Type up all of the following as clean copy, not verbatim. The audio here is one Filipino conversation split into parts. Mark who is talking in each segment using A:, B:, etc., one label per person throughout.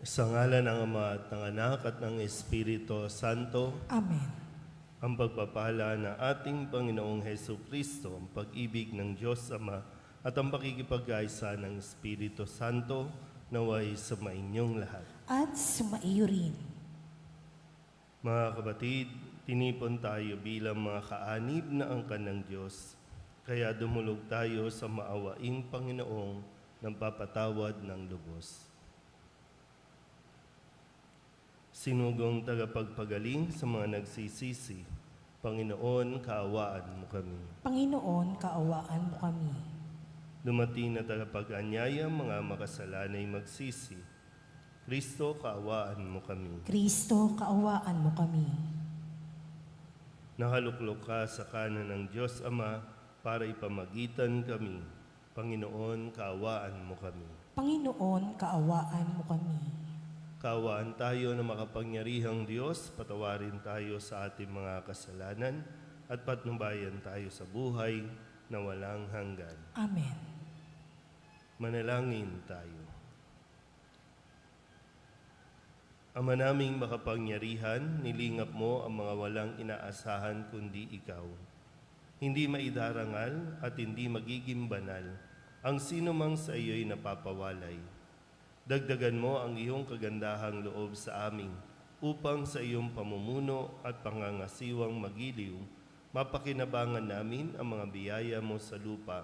A: Sa ngalan ng Ama at ng Anak at ng Espiritu Santo,
B: Amen.
A: ang pagpapala ng ating Panginoong Heso Kristo, ang pag-ibig ng Diyos Ama at ang pakikipag-kaisa ng Espiritu Santo naway sa mainyong lahat.
B: At sumaiyo rin.
A: Mga kapatid, tinipon tayo bilang mga kaanib na angkan ng Diyos, kaya dumulog tayo sa maawaing Panginoong ng papatawad ng lubos. Sinugong tagapagpagaling sa mga nagsisisi, Panginoon, kaawaan mo kami.
B: Panginoon, kaawaan mo kami.
A: Dumating na tagapag-anyaya mga makasalanay magsisi, Kristo, kaawaan mo kami.
B: Kristo, kaawaan mo kami.
A: Nakaluklok ka sa kanan ng Diyos Ama para ipamagitan kami. Panginoon, kaawaan mo kami.
B: Panginoon, kaawaan mo kami.
A: Kaawaan tayo na makapangyarihang Diyos, patawarin tayo sa ating mga kasalanan at patnubayan tayo sa buhay na walang hanggan.
B: Amen.
A: Manalangin tayo. Ama naming makapangyarihan, nilingap mo ang mga walang inaasahan kundi ikaw. Hindi maidarangal at hindi magiging banal ang sino mang sa iyo'y napapawalay. Dagdagan mo ang iyong kagandahang loob sa amin upang sa iyong pamumuno at pangangasiwang magiliw, mapakinabangan namin ang mga biyaya mo sa lupa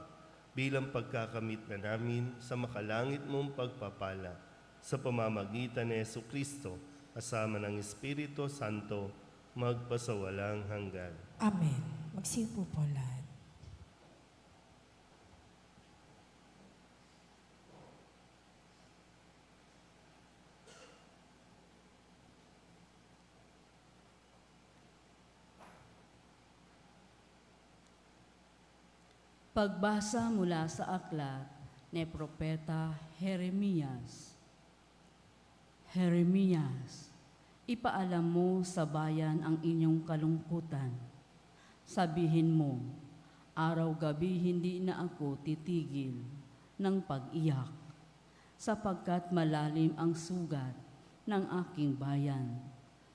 A: bilang pagkakamit na namin sa makalangit mong pagpapala sa pamamagitan ni Jesucristo kasama ng Espiritu Santo magpasawalang hanggan.
B: Amen. Magsiupo po lahat.
C: Pagbasa mula sa aklat ni Propeta Jeremias. Jeremias, ipaalam mo sa bayan ang inyong kalungkutan. Sabihin mo, araw-gabi hindi na ako titigil ng pag-iyak, sapagkat malalim ang sugat ng aking bayan.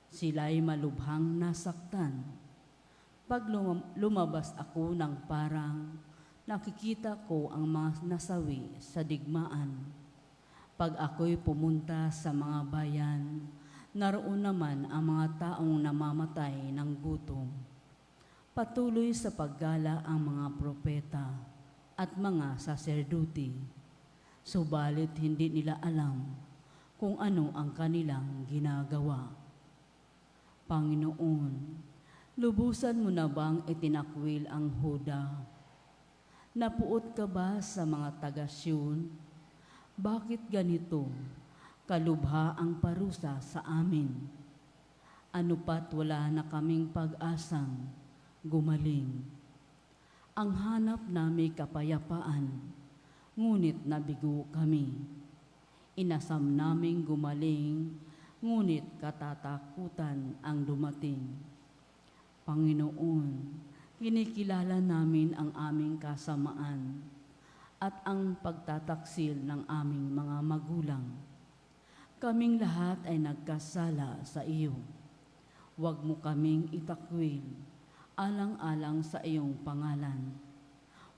C: Sila'y malubhang nasaktan. Pag lumabas ako ng parang, nakikita ko ang mga nasawi sa digmaan. Pag ako'y pumunta sa mga bayan, naroon naman ang mga taong namamatay ng gutom. Patuloy sa paggala ang mga propeta at mga saserdote. Subalit hindi nila alam kung ano ang kanilang ginagawa. Panginoon, lubusan mo na bang itinakwil ang Huda? Napuot ka ba sa mga taga-Siyun? Bakit ganito? Kalubha ang parusa sa amin. Ano pat wala na kaming pag-asang gumaling. Ang hanap namin kapayapaan, ngunit nabigo kami. Inasam naming gumaling, ngunit katatakutan ang dumating. Panginoon, kinikilala namin ang aming kasamaan at ang pagtataksil ng aming mga magulang. Kaming lahat ay nagkasala sa iyo. Huwag mo kaming itakwil, alang-alang sa iyong pangalan.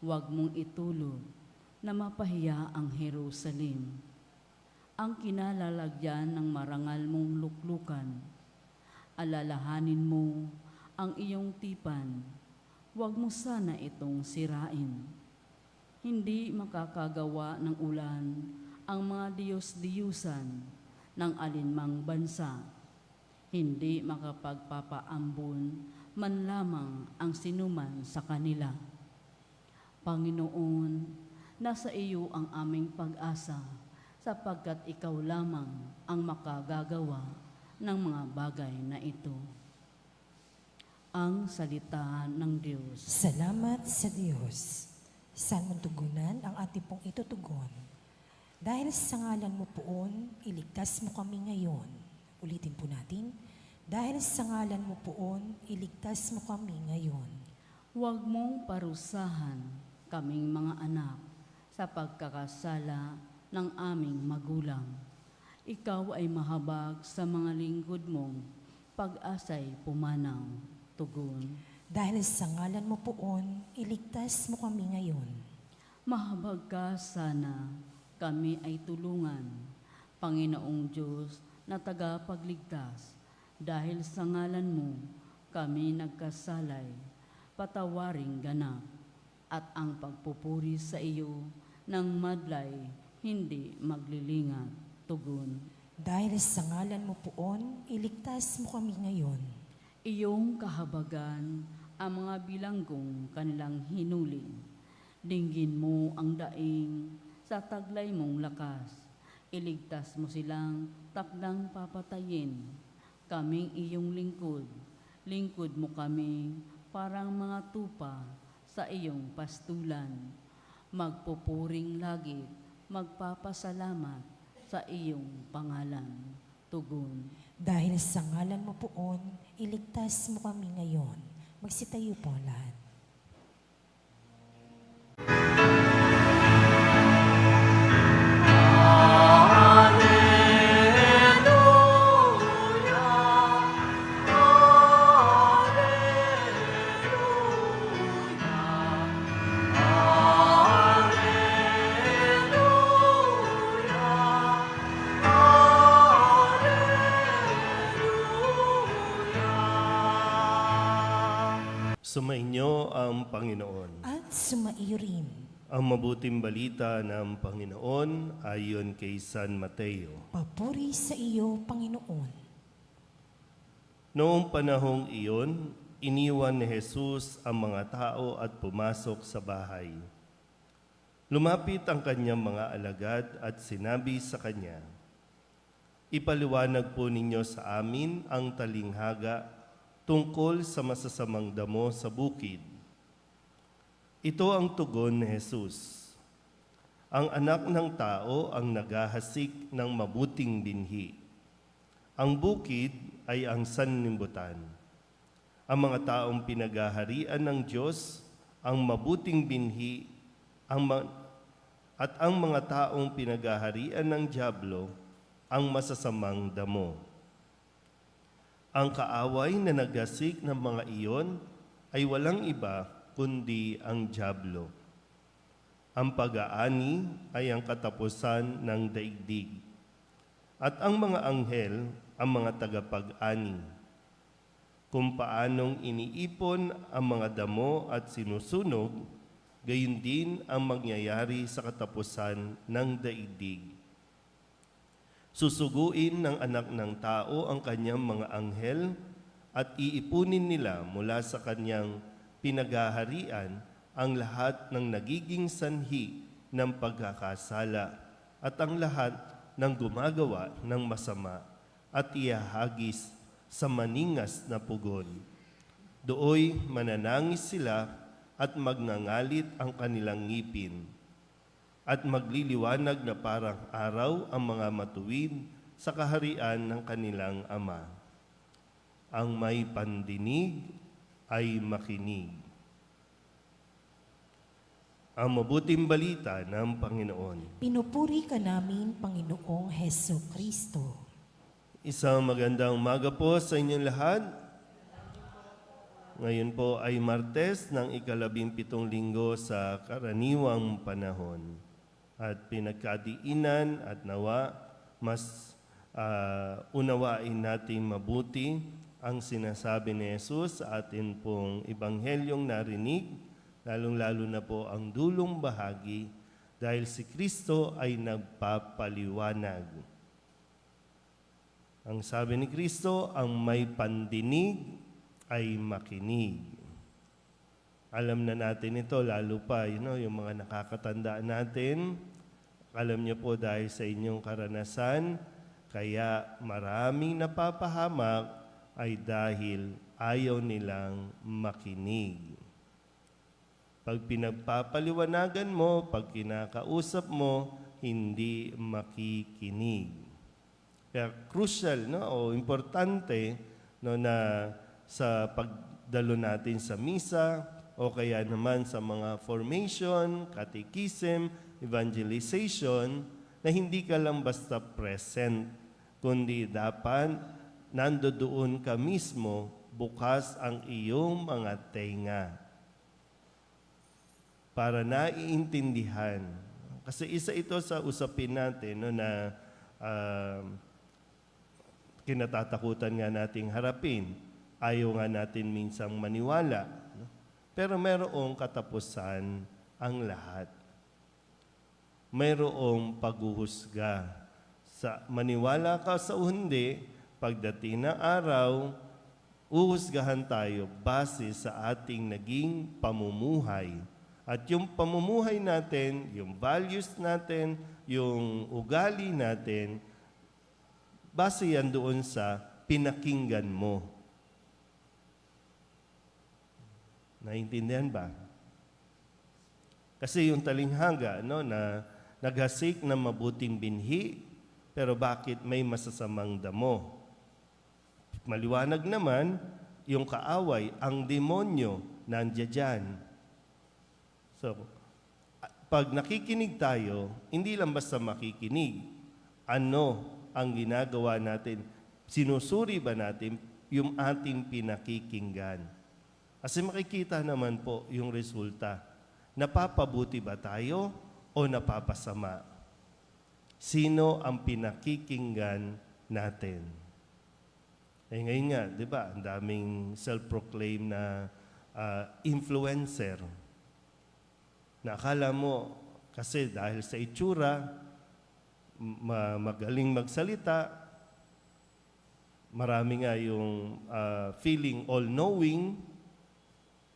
C: Huwag mong itulog na mapahiya ang Jerusalem, ang kinalalagyan ng marangal mong luklukan. Alalahanin mo ang iyong tipan. Huwag mo sana itong sirain. Hindi makakagawa ng ulan ang mga Diyos-diyusan ng alinmang bansa. Hindi makapagpapaambon man lamang ang sinuman sa kanila. Panginoon, nasa iyo ang aming pag-asa, sapagkat ikaw lamang ang makagagawa ng mga bagay na ito. Ang salita ng Diyos.
B: Salamat sa Diyos. Saan mong tugunan ang ating pong itutugon? Dahil sa ngalan mo poon, iligtas mo kami ngayon. Ulitin po natin. Dahil sa ngalan mo poon, iligtas mo kami ngayon.
C: Huwag mong parusahan kaming mga anak sa pagkakasala ng aming magulang. Ikaw ay mahabag sa mga lingkod mong pag-asa'y pumanaw. Tugon.
B: Dahil sa ngalan mo poon, iligtas mo kami ngayon.
C: Mahabag ka sana, kami ay tulungan. Panginoong Diyos na tagapagligtas, dahil sa ngalan mo, kami nagkasalay, patawaring ganap, at ang pagpupuri sa iyo ng madlay, hindi maglilingat. Tugon.
B: Dahil sa ngalan mo poon, iligtas mo kami ngayon.
C: Iyong kahabagan ang mga bilanggong kanilang hinuling. Dinggin mo ang daing sa taglay mong lakas. Iligtas mo silang takdang papatayin. Kaming iyong lingkod, lingkod mo kami parang mga tupa sa iyong pastulan. Magpupuring lagi, magpapasalamat sa iyong pangalan. Tugon.
B: Dahil sa ngalan mo poon, iligtas mo kami ngayon. Magsitayo po lahat.
A: Sumainyo ang Panginoon.
B: At sumaiyo rin.
A: Ang mabuting balita ng Panginoon ayon kay San Mateo.
B: Papuri sa iyo, Panginoon.
A: Noong panahong iyon, iniwan ni Jesus ang mga tao at pumasok sa bahay. Lumapit ang kanyang mga alagad at sinabi sa kanya, "Ipaliwanag po ninyo sa amin ang talinghaga tungkol sa masasamang damo sa bukid." Ito ang tugon ni Jesus. Ang anak ng tao ang naghahasik ng mabuting binhi. Ang bukid ay ang sanlibutan. Ang mga taong pinaghaharian ng Diyos, ang mabuting binhi, at ang mga taong pinaghaharian ng dyablo, ang masasamang damo. Ang kaaway na naghasik ng mga iyon ay walang iba kundi ang dyablo. Ang pag-aani ay ang katapusan ng daigdig, at ang mga anghel ang mga tagapag-ani. Kung paanong iniipon ang mga damo at sinusunog, gayon din ang mangyayari sa katapusan ng daigdig. Susuguin ng anak ng tao ang kanyang mga anghel at iipunin nila mula sa kanyang pinaghaharian ang lahat ng nagiging sanhi ng pagkakasala at ang lahat ng gumagawa ng masama at iahagis sa maningas na pugon. Dooy mananangis sila at magngangalit ang kanilang ngipin at magliliwanag na parang araw ang mga matuwid sa kaharian ng kanilang Ama. Ang may pandinig ay makinig. Ang mabuting balita ng Panginoon.
B: Pinupuri ka namin, Panginoong Heso Kristo.
A: Isang magandang umaga po sa inyong lahat. Ngayon po ay Martes ng ika-17 linggo sa karaniwang panahon. At pinagkadiinan at nawa, mas unawain natin mabuti ang sinasabi ni Jesus sa atin pong ebanghelyong narinig, lalong-lalo na po ang dulong bahagi, dahil si Kristo ay nagpapaliwanag. Ang sabi ni Kristo, ang may pandinig ay makinig. Alam na natin ito, lalo pa yung mga nakakatanda natin. Alam niyo po dahil sa inyong karanasan, kaya maraming napapahamak ay dahil ayaw nilang makinig. Pag pinagpapaliwanagan mo, pag kinakausap mo, hindi makikinig. Kaya crucial o importante na sa pagdalo natin sa misa o kaya naman sa mga formation, catechism, evangelization, na hindi ka lang basta present, kundi dapat nandoon ka mismo, bukas ang iyong mga tenga para naiintindihan. Kasi isa ito sa usapin natin no, na kinatatakutan nga nating harapin. Ayaw nga natin minsang maniwala. No? Pero mayroong katapusan ang lahat. Mayroong paghuhusga. Maniwala ka sa hindi, pagdating ng araw, uhusgahan tayo base sa ating naging pamumuhay. At yung pamumuhay natin, yung values natin, yung ugali natin, base yan doon sa pinakinggan mo. Naintindihan ba? Kasi yung talinghaga, no, na naghasik ng mabuting binhi, pero bakit may masasamang damo? Maliwanag naman, yung kaaway, ang demonyo, nandiyan dyan. So, pag nakikinig tayo, hindi lang basta makikinig. Ano ang ginagawa natin? Sinusuri ba natin yung ating pinakikinggan? Kasi makikita naman po yung resulta. Napapabuti ba tayo o napapasama? Sino ang pinakikinggan natin? Eh ngayon nga, di ba, ang daming self-proclaim na influencer. Na akala mo, kasi dahil sa itsura, magaling magsalita, marami nga yung feeling all-knowing,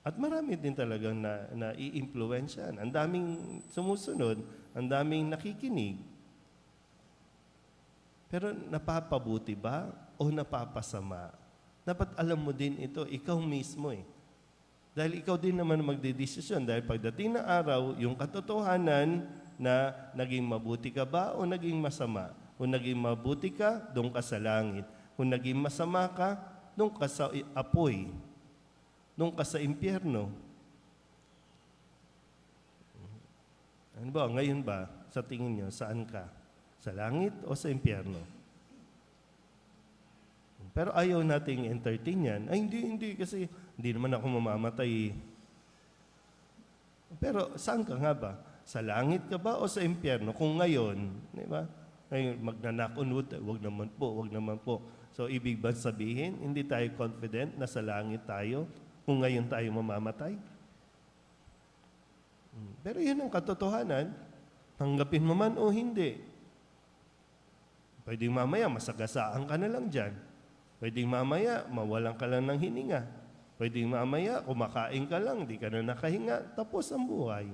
A: at marami din talagang na-i-influensyan. Ang daming sumusunod, ang daming nakikinig. Pero napapabuti ba o napapasama? Dapat alam mo din ito, ikaw mismo eh. Dahil ikaw din naman magdedesisyon. Dahil pagdating ng araw, yung katotohanan na naging mabuti ka ba o naging masama? Kung naging mabuti ka, doon ka sa langit. Kung naging masama ka, doon ka sa apoy. Doon ka sa impyerno. Ano ba? Ngayon ba, sa tingin nyo, saan ka? Sa langit o sa impyerno? Pero ayaw nating entertain yan. Ay, hindi, kasi hindi naman ako mamamatay. Pero saan ka nga ba? Sa langit ka ba o sa impyerno? Kung ngayon, di ba? Ngayon, mag-knock on wood, wag naman po. So, ibig ba sabihin, hindi tayo confident na sa langit tayo kung ngayon tayo mamamatay? Pero yun ang katotohanan. Tanggapin mo man o hindi. Pwedeng mamaya, masagasaan ka na lang dyan. Pwedeng mamaya, mawalan ka lang ng hininga. Pwedeng mamaya, kumakain ka lang, di ka na nakahinga, tapos ang buhay.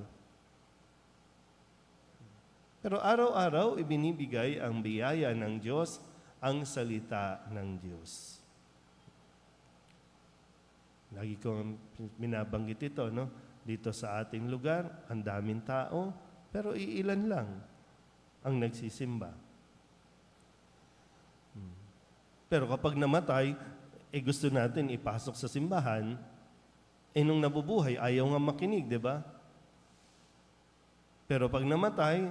A: Pero araw-araw, ibinibigay ang biyaya ng Diyos, ang salita ng Diyos. Lagi kong binabanggit ito, no? Dito sa ating lugar, ang daming tao, pero iilan lang ang nagsisimba. Pero kapag namatay, gusto natin ipasok sa simbahan, nung nabubuhay, ayaw nga makinig, di ba? Pero pag namatay,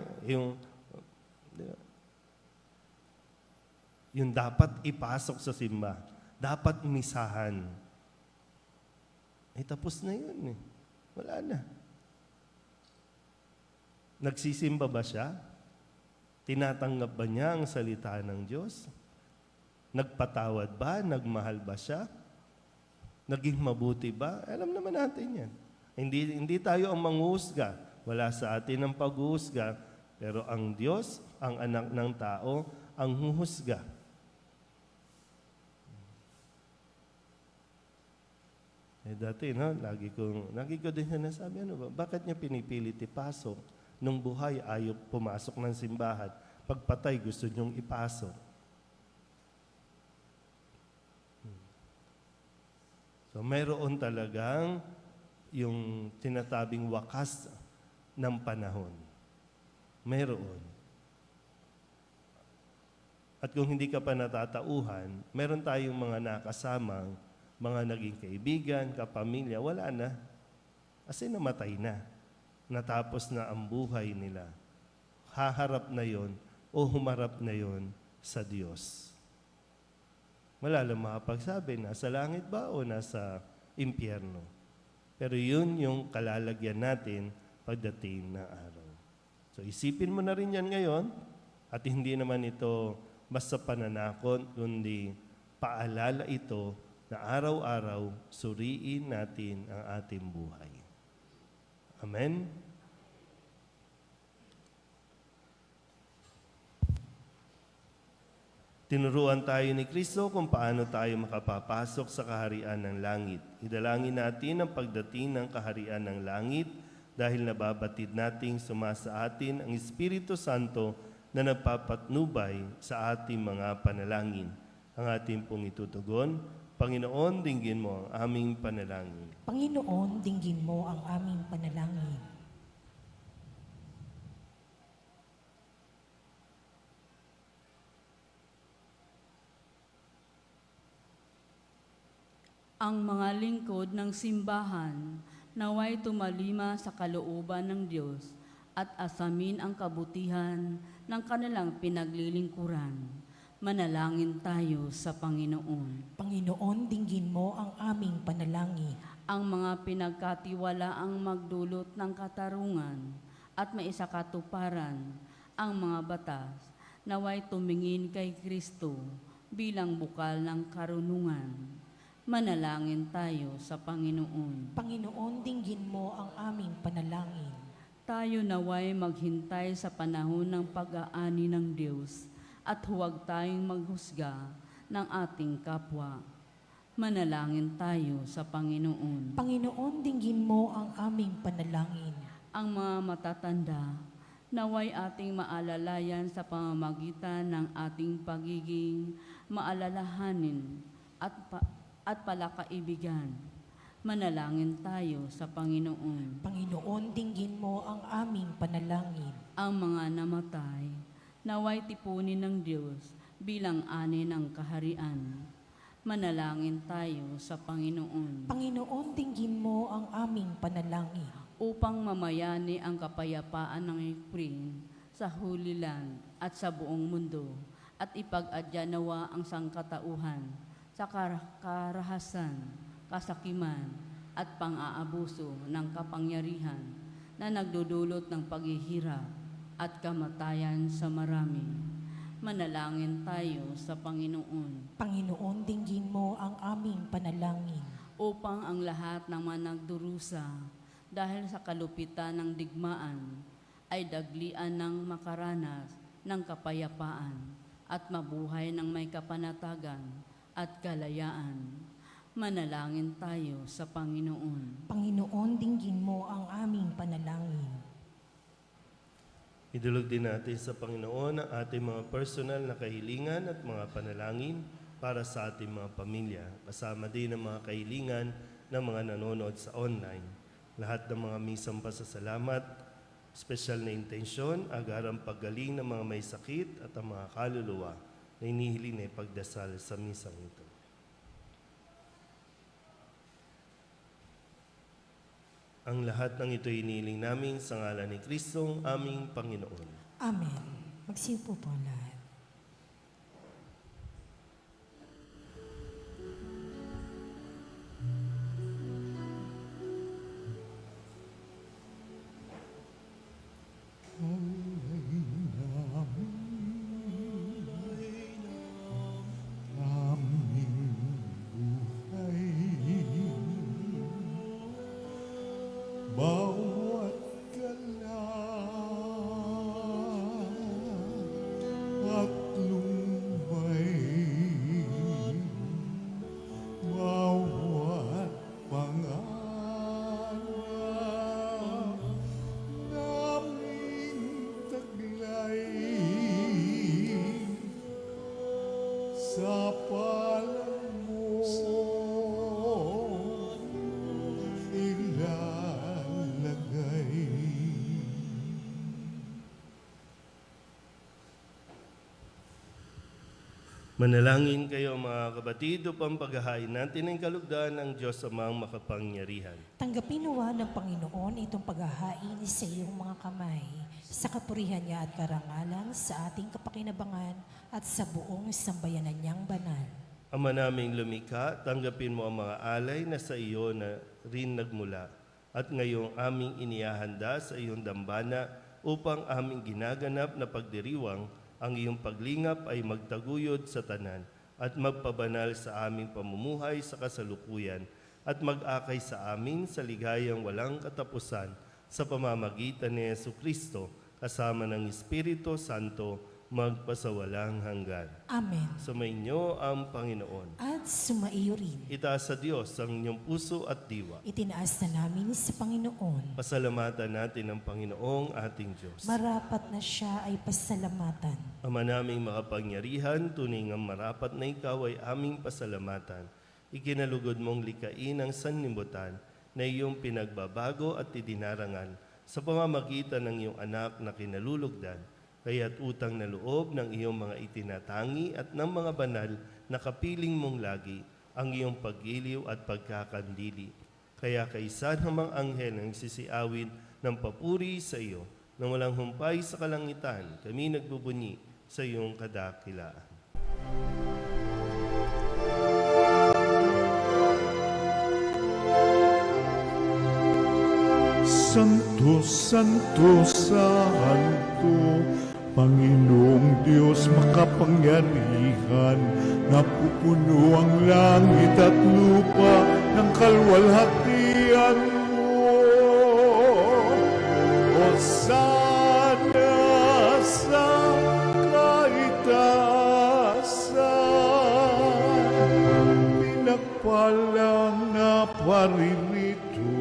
A: yung dapat ipasok sa simba, dapat misahan. Tapos na yun eh. Wala na. Nagsisimba ba siya? Tinatanggap ba niya ang salita ng Diyos? Nagpatawad ba? Nagmahal ba siya? Naging mabuti ba? Alam naman natin yan. Hindi tayo ang manghusga. Wala sa atin ang paghuhusga. Pero ang Diyos, ang anak ng tao, ang huhusga. Dati, no, lagi ko din sinasabi, ano ba? Bakit niya pinipilit ipasok? Nung buhay, ayaw pumasok ng simbahan. Pagpatay, gusto niyong ipasok. So, mayroon talagang yung tinatabing wakas ng panahon. Mayroon. At kung hindi ka pa natatauhan, meron tayong mga nakasamang, mga naging kaibigan, kapamilya, wala na. Kasi namatay na. Natapos na ang buhay nila. Haharap na yon o humarap ngayon sa Diyos? Wala lang makapagsabi, nasa langit ba o nasa impyerno? Pero yun yung kalalagyan natin pagdating ng araw. So isipin mo na rin yan ngayon at hindi naman ito basta pananakot, kundi paalala ito na araw-araw suriin natin ang ating buhay. Amen? Tinuruan tayo ni Kristo kung paano tayo makapapasok sa kaharian ng langit. Idalangin natin ang pagdating ng kaharian ng langit dahil nababatid nating sumasa atin ang Espiritu Santo na nagpapatnubay sa ating mga panalangin. Ang ating pong itutugon, Panginoon, dinggin mo ang aming panalangin.
B: Panginoon, dinggin mo ang aming panalangin.
C: Ang mga lingkod ng simbahan naway tumalima sa kalooban ng Diyos at asamin ang kabutihan ng kanilang pinaglilingkuran. Manalangin tayo sa Panginoon.
B: Panginoon, dinggin mo ang aming panalangin.
C: Ang mga pinagkatiwalaang magdulot ng katarungan at maisakatuparan ang mga batas naway tumingin kay Kristo bilang bukal ng karunungan. Manalangin tayo sa Panginoon.
B: Panginoon, dinggin mo ang aming panalangin.
C: Tayo naway maghintay sa panahon ng pag-aani ng Diyos at huwag tayong maghusga ng ating kapwa. Manalangin tayo sa Panginoon.
B: Panginoon, dinggin mo ang aming panalangin.
C: Ang mga matatanda naway ating maalalayan sa pamamagitan ng ating pagiging maalalahanin at palakaibigan. Manalangin tayo sa Panginoon.
B: Panginoon, dinggin mo ang aming panalangin.
C: Ang mga namatay, naway tipunin ng Diyos bilang ani ng kaharian. Manalangin tayo sa Panginoon.
B: Panginoon, dinggin mo ang aming panalangin.
C: Upang mamayani ang kapayapaan ng Spring sa Holy Land at sa buong mundo at ipag-adya nawa ang sangkatauhan sa karahasan, kasakiman at pang-aabuso ng kapangyarihan na nagdudulot ng paghihirap at kamatayan sa marami. Manalangin tayo sa Panginoon.
B: Panginoon, dinggin mo ang aming panalangin.
C: Upang ang lahat ng mga nagdurusa dahil sa kalupitan ng digmaan ay daglian ng makaranas ng kapayapaan at mabuhay ng may kapanatagan at kalayaan. Manalangin tayo sa Panginoon.
B: Panginoon, dinggin mo ang aming panalangin.
A: Idulog din natin sa Panginoon ang ating mga personal na kahilingan at mga panalangin para sa ating mga pamilya. Kasama din ang mga kahilingan ng mga nanonood sa online. Lahat ng mga misang pasasalamat, espesyal na intensyon, agarang paggaling ng mga may sakit at ang mga kaluluwa na inihiling na ipagdasal sa misang ito. Ang lahat ng ito inihiling namin sa ngalan ni Kristong aming Panginoon.
B: Amen. Magsiupo po ang lahat.
D: Bawat gala at lumbay, bawat pangarap naming taglay sa palad mo ilalagay.
A: Manalangin kayo mga kapatid upang paghahain natin ang kalugdan ng Diyos Amang makapangyarihan.
B: Tanggapin nawa ng Panginoon itong paghahain sa iyong mga kamay, sa kapurihan niya at karangalan sa ating kapakinabangan at sa buong sambayanan niyang banal.
A: Ama naming lumikha, tanggapin mo ang mga alay na sa iyo na rin nagmula at ngayong aming inihahanda sa iyong dambana upang aming ginaganap na pagdiriwang ang iyong paglingap ay magtaguyod sa tanan at magpabanal sa aming pamumuhay sa kasalukuyan at mag-akay sa amin sa ligayang walang katapusan sa pamamagitan ni Jesucristo kasama ng Espiritu Santo magpasawalang hanggan.
B: Amen.
A: Sumainyo ang Panginoon.
B: At sumaiyo rin.
A: Itaas sa Diyos ang inyong puso at diwa.
B: Itinaas na namin sa Panginoon.
A: Pasalamatan natin ang Panginoong ating Diyos.
B: Marapat na siya ay pasalamatan.
A: Ama naming makapangyarihan, tunay ngang marapat na ikaw ay aming pasalamatan. Ikinalugod mong likain ang sanlibutan na iyong pinagbabago at idinarangan sa pamamagitan ng iyong anak na kinalulugdan. Kaya't utang na loob ng iyong mga itinatangi at ng mga banal na kapiling mong lagi ang iyong paggiliw at pagkakandili. Kaya kaisa namang anghel ang sisiawin ng papuri sa iyo na walang humpay sa kalangitan, kami nagbubunyi sa iyong kadakilaan.
D: Santo, Santo, Santo, Panginoong Diyos makapangyarihan, napupuno ang langit at lupa ng kalwalhatian mo. Hosana sa kaitaasan, pinagpalang na paririto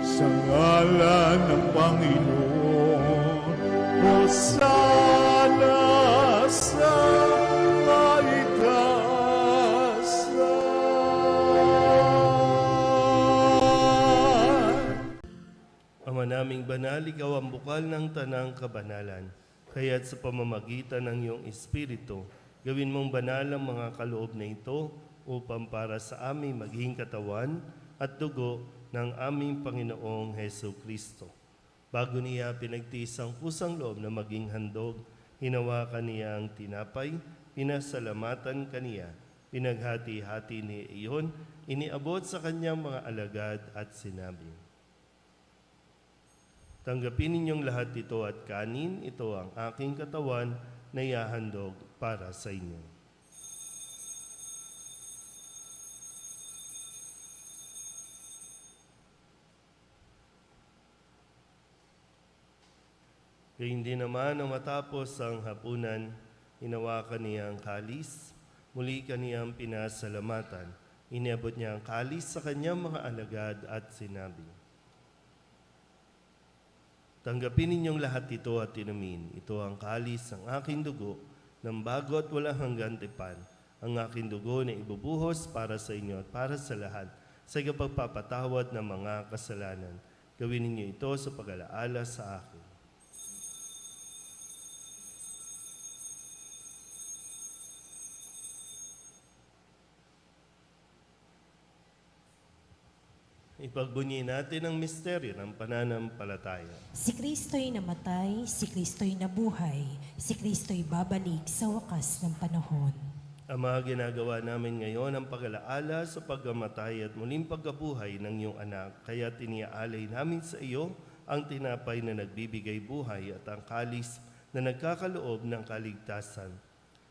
D: sa ngalan ng Panginoon. Hosana sa kaitaasan.
A: Ama naming banal, ikaw ang bukal ng tanang kabanalan. Kaya't sa pamamagitan ng iyong Espiritu, gawin mong banal ang mga kaloob na ito upang para sa aming maging katawan at dugo ng aming Panginoong Heso Kristo. Bago niya pinagtiis ang pusang loob na maging handog, hinawakan niya ang tinapay, pinasalamatan kaniya, pinaghati-hati ni iyon, iniabot sa kanyang mga alagad at sinabi, tanggapin ninyong lahat ito at kanin, ito ang aking katawan na ihahandog para sa inyo. Gayun din naman nang matapos ang hapunan, hinawakan niya ang kalis, muli kaniyang pinasalamatan. Iniabot niya ang kalis sa kanyang mga alagad at sinabi, tanggapin ninyong lahat ito at inumin. Ito ang kalis ng aking dugo ng bago at walang hanggan tipan. Ang aking dugo na ibubuhos para sa inyo at para sa lahat sa ikapagpapatawad ng mga kasalanan. Gawin ninyo ito sa pag-alaala sa akin. Ipagbunyi natin ang misteryo ng pananampalataya.
B: Si Kristo'y namatay, si Kristo'y nabuhay, si Kristo'y babalik sa wakas ng panahon.
A: Ama, ginagawa namin ngayon ang pag-alaala sa pagkamatay at muling pagkabuhay ng iyong anak. Kaya tiniaalay namin sa iyo ang tinapay na nagbibigay buhay at ang kalis na nagkakaloob ng kaligtasan.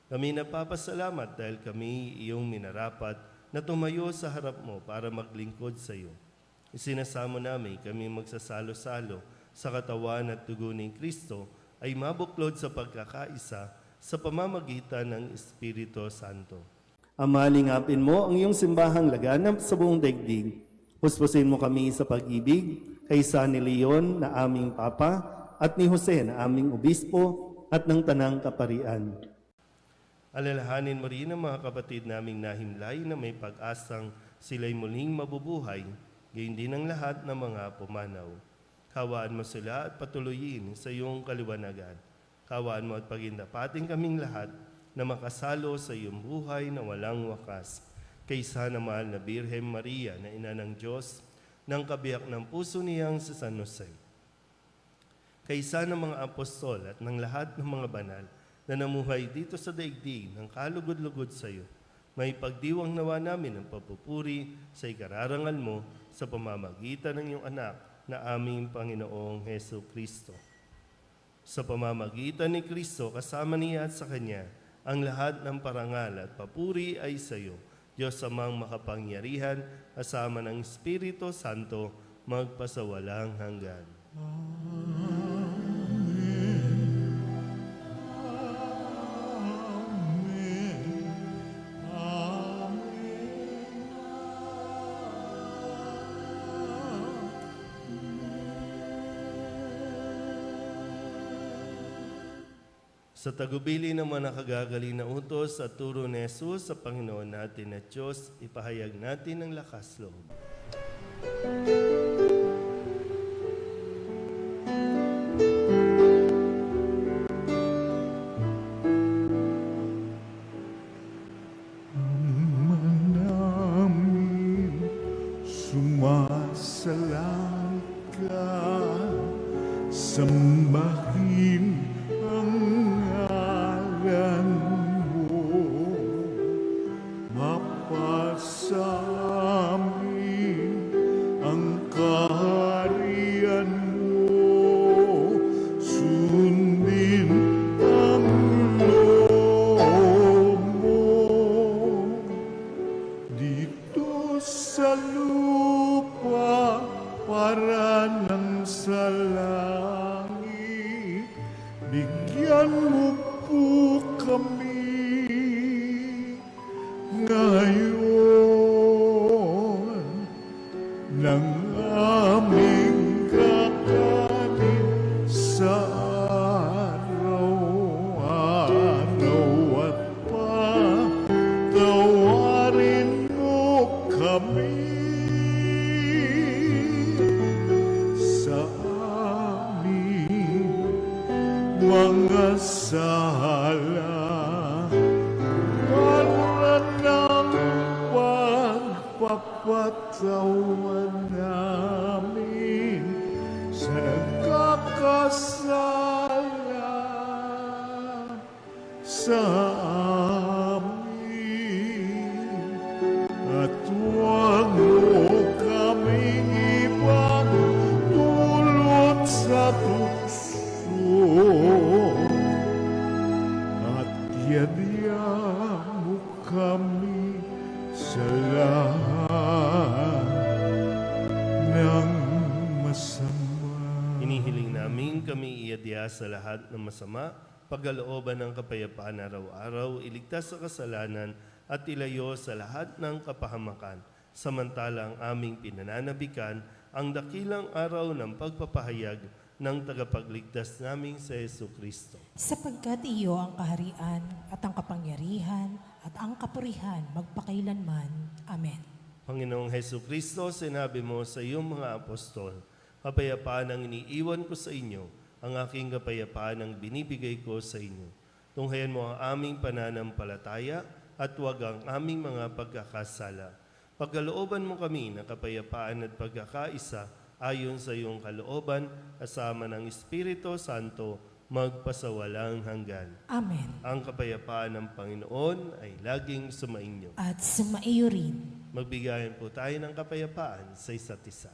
A: Kami napapasalamat dahil kami iyong minarapat na tumayo sa harap mo para maglingkod sa iyo. Isinasamo namin kami magsasalo-salo sa katawan at dugo ni Kristo ay mabuklod sa pagkakaisa sa pamamagitan ng Espiritu Santo. Ama, lingapin mo ang iyong simbahang laganap sa buong daigdig. Puspusin mo kami sa pag-ibig kay San Leon na aming Papa at ni Jose na aming Obispo at ng Tanang Kaparian. Alalahanin mo rin ang mga kapatid naming nahimlay na may pag-asang sila'y muling mabubuhay, gayon din ang lahat ng mga pumanaw. Kawaan mo sila at patuloyin sa iyong kaliwanagan. Kawaan mo at pagindapating kaming lahat na makasalo sa iyong buhay na walang wakas. Kaysa na mahal na Birhen Maria na ina ng Diyos, ng kabiyak ng puso niyang si San Jose. Kaysa ng mga apostol at ng lahat ng mga banal na namuhay dito sa daigdig ng kalugod-lugod sa iyo, may pagdiwang nawa namin ng papupuri sa ikararangal mo sa pamamagitan ng iyong anak na aming Panginoong Heso Kristo. Sa pamamagitan ni Kristo, kasama niya at sa Kanya, ang lahat ng parangal at papuri ay sa iyo, Diyos amang makapangyarihan, kasama ng Espiritu Santo, magpasawalang hanggan. Sa tagubili ng mga nakagagaling na utos at turo ni Jesus sa Panginoon natin at Diyos, ipahayag natin ang lakas loob.
D: namin sumasalang ka, sambahin ang ngalan mo, mapasamin ang kaharian mo, sundin ang loob mo dito sa lupa para nang sa langit. Bigyan mo po kami ngayon ng aming kakanin sa araw-araw at patawarin mo kami sa aming mga sala para ng pagpapatawan namin sa nagkakasala sa amin. At huwag mo kaming ipagdulot sa tukso, at yadya mo kami sa lahat ng masama.
A: Inihiling namin kami iadya sa lahat ng masama, pagkalooban ng kapayapaan araw-araw, iligtas sa kasalanan at ilayo sa lahat ng kapahamakan. Samantalang aming pinananabikan ang dakilang araw ng pagpapahayag ng tagapagligtas naming sa Yesu Kristo.
B: Sapagkat iyo ang kaharian at ang kapangyarihan at ang kapurihan magpakailanman. Amen.
A: Panginoong Hesu Kristo, sinabi mo sa iyong mga apostol, kapayapaan ang iniiwan ko sa inyo, ang aking kapayapaan ang binibigay ko sa inyo. Tunghayan mo ang aming pananampalataya at huwag ang aming mga pagkakasala. Pagkalooban mo kami ng kapayapaan at pagkakaisa ayon sa iyong kalooban, kasama ng Espiritu Santo, magpasawalang hanggan.
B: Amen.
A: Ang kapayapaan ng Panginoon ay laging sumainyo.
B: At sumaiyo rin.
A: Magbigayan po tayo ng kapayapaan sa isa't isa.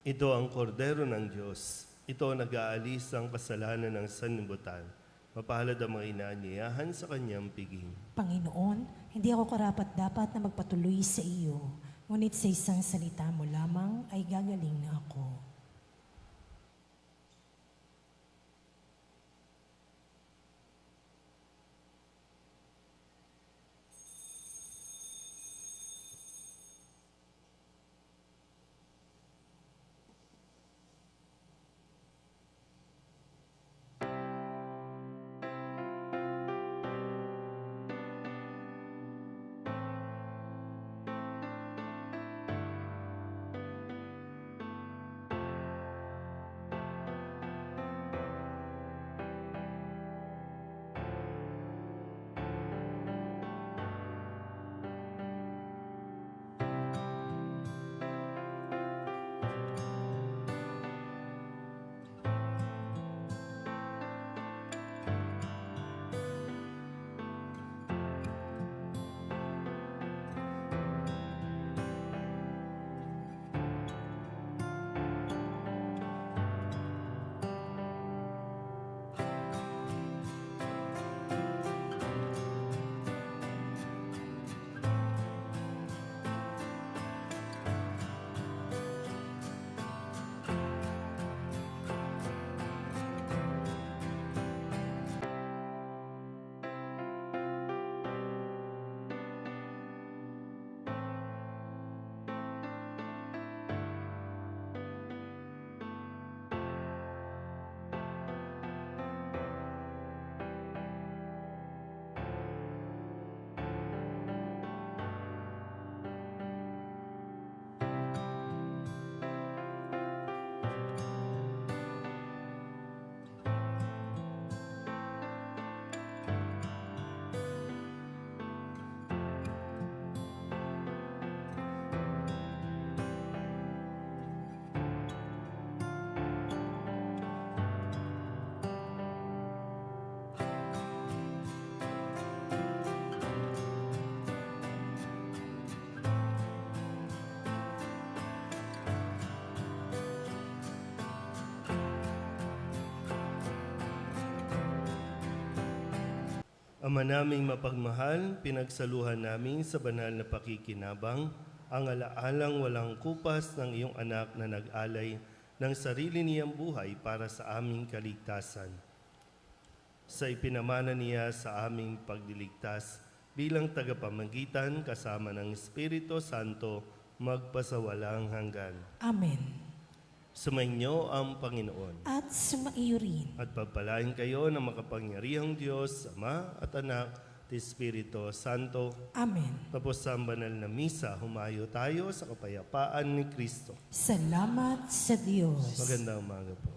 A: Ito ang kordero ng Diyos. Ito ang nag-aalis ng kasalanan ng sanlibutan. Mapalad ang mga inaanyayahan sa kanyang piging.
B: Panginoon, hindi ako karapat-dapat na magpatuloy sa iyo, ngunit sa isang salita mo lamang ay gagaling na ako.
A: Ama naming mapagmahal, pinagsaluhan namin sa banal na pakikinabang ang alaalang walang kupas ng iyong anak na nag-alay ng sarili niyang buhay para sa aming kaligtasan. Sa ipinamana niya sa aming pagdiligtas bilang tagapamagitan kasama ng Espiritu Santo magpasawalang hanggan.
B: Amen.
A: Sumainyo ang Panginoon.
B: At sumaiyo rin.
A: At pagpalain kayo ng makapangyarihang Diyos, Ama at Anak at Espiritu Santo.
B: Amen.
A: Tapos sa banal na misa, humayo tayo sa kapayapaan ni Kristo.
B: Salamat sa Diyos.
A: Magandang umaga po.